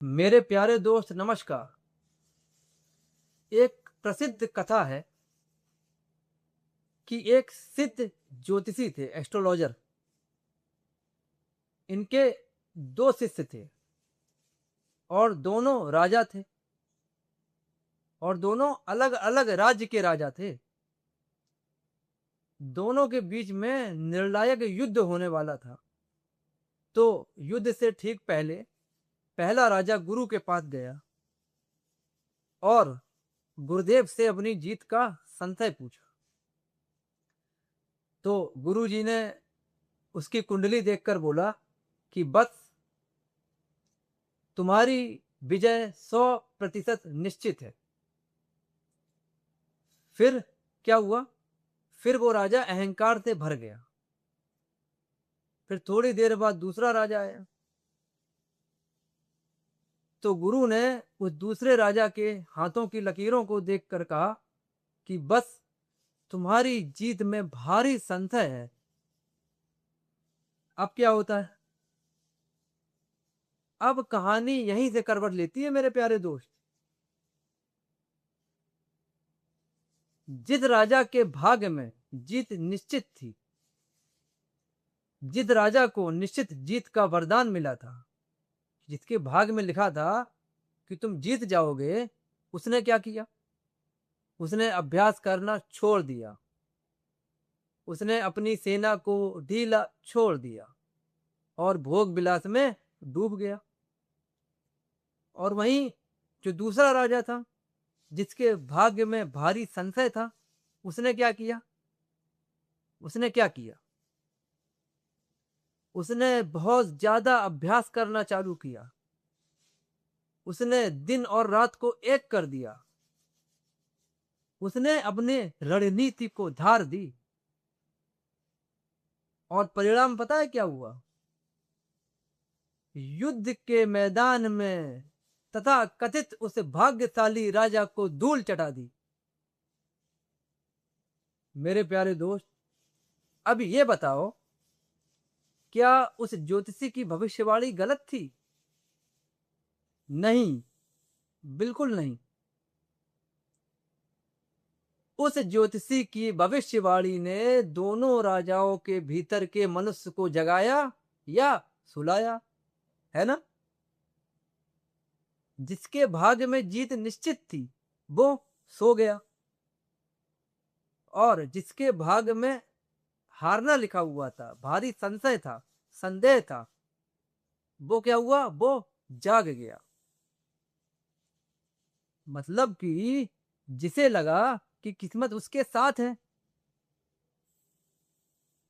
मेरे प्यारे दोस्त नमस्कार। एक प्रसिद्ध कथा है कि एक सिद्ध ज्योतिषी थे, एस्ट्रोलॉजर। इनके दो शिष्य थे और दोनों राजा थे और दोनों अलग अलग राज्य के राजा थे। दोनों के बीच में निर्णायक युद्ध होने वाला था। तो युद्ध से ठीक पहले पहला राजा गुरु के पास गया और गुरुदेव से अपनी जीत का संशय पूछा। तो गुरुजी ने उसकी कुंडली देखकर बोला कि बस तुम्हारी विजय 100% निश्चित है। फिर क्या हुआ? फिर वो राजा अहंकार से भर गया। फिर थोड़ी देर बाद दूसरा राजा आया। तो गुरु ने उस दूसरे राजा के हाथों की लकीरों को देखकर कहा कि बस तुम्हारी जीत में भारी संशय है। अब क्या होता है? अब कहानी यहीं से करवट लेती है मेरे प्यारे दोस्त। जिस राजा के भाग्य में जीत निश्चित थी, जिस राजा को निश्चित जीत का वरदान मिला था, जिसके भाग्य में लिखा था कि तुम जीत जाओगे, उसने क्या किया? उसने अभ्यास करना छोड़ दिया। उसने अपनी सेना को ढीला छोड़ दिया और भोग विलास में डूब गया। और वहीं जो दूसरा राजा था, जिसके भाग्य में भारी संशय था, उसने क्या किया? उसने क्या किया? उसने बहुत ज्यादा अभ्यास करना चालू किया। उसने दिन और रात को एक कर दिया। उसने अपने रणनीति को धार दी और परिणाम पता है क्या हुआ? युद्ध के मैदान में तथा कथित उस भाग्यशाली राजा को धूल चटा दी। मेरे प्यारे दोस्त, अब ये बताओ, क्या उस ज्योतिषी की भविष्यवाणी गलत थी? नहीं, बिल्कुल नहीं। उस ज्योतिषी की भविष्यवाणी ने दोनों राजाओं के भीतर के मनुष्य को जगाया या सुलाया, है ना? जिसके भाग्य में जीत निश्चित थी वो सो गया और जिसके भाग्य में हारना लिखा हुआ था, भारी संशय था, संदेह था, वो क्या हुआ? वो जाग गया। मतलब कि जिसे लगा कि किस्मत उसके साथ है,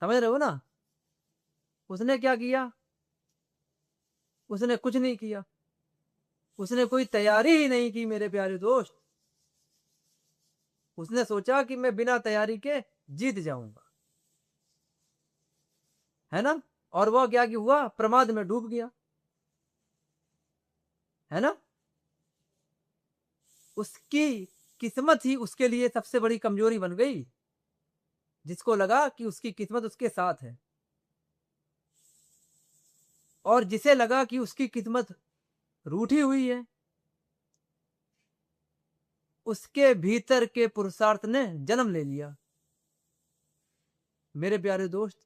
समझ रहे हो ना, उसने क्या किया? उसने कुछ नहीं किया। उसने कोई तैयारी ही नहीं की मेरे प्यारे दोस्त। उसने सोचा कि मैं बिना तैयारी के जीत जाऊंगा, है ना? और वह क्या हुआ? प्रमाद में डूब गया, है ना? उसकी किस्मत ही उसके लिए सबसे बड़ी कमजोरी बन गई। जिसको लगा कि उसकी किस्मत उसके साथ है और जिसे लगा कि उसकी किस्मत रूठी हुई है, उसके भीतर के पुरुषार्थ ने जन्म ले लिया। मेरे प्यारे दोस्त,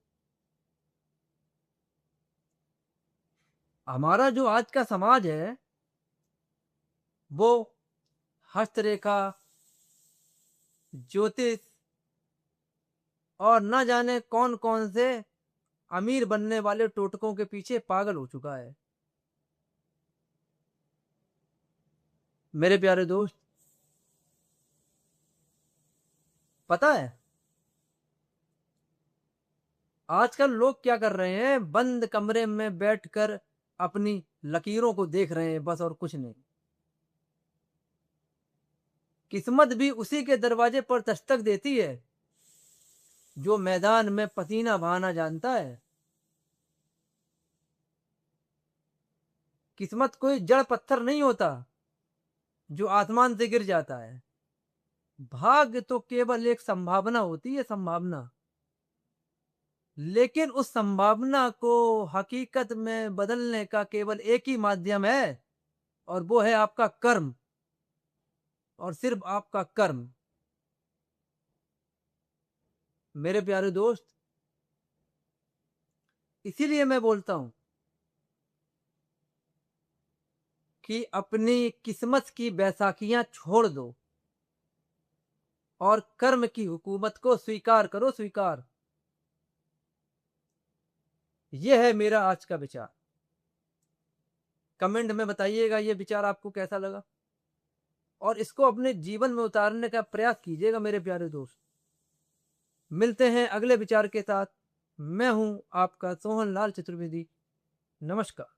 हमारा जो आज का समाज है वो हस्तरेखा, ज्योतिष और न जाने कौन कौन से अमीर बनने वाले टोटकों के पीछे पागल हो चुका है। मेरे प्यारे दोस्त, पता है आजकल लोग क्या कर रहे हैं? बंद कमरे में बैठकर अपनी लकीरों को देख रहे हैं, बस, और कुछ नहीं। किस्मत भी उसी के दरवाजे पर दस्तक देती है जो मैदान में पसीना बहाना जानता है। किस्मत कोई जड़ पत्थर नहीं होता जो आसमान से गिर जाता है। भाग्य तो केवल एक संभावना होती है, संभावना। लेकिन उस संभावना को हकीकत में बदलने का केवल एक ही माध्यम है, और वो है आपका कर्म, और सिर्फ आपका कर्म। मेरे प्यारे दोस्त, इसीलिए मैं बोलता हूं कि अपनी किस्मत की बैसाखियां छोड़ दो और कर्म की हुकूमत को स्वीकार करो, स्वीकार। यह है मेरा आज का विचार। कमेंट में बताइएगा ये विचार आपको कैसा लगा, और इसको अपने जीवन में उतारने का प्रयास कीजिएगा मेरे प्यारे दोस्त। मिलते हैं अगले विचार के साथ। मैं हूं आपका सोहन लाल चतुर्वेदी। नमस्कार।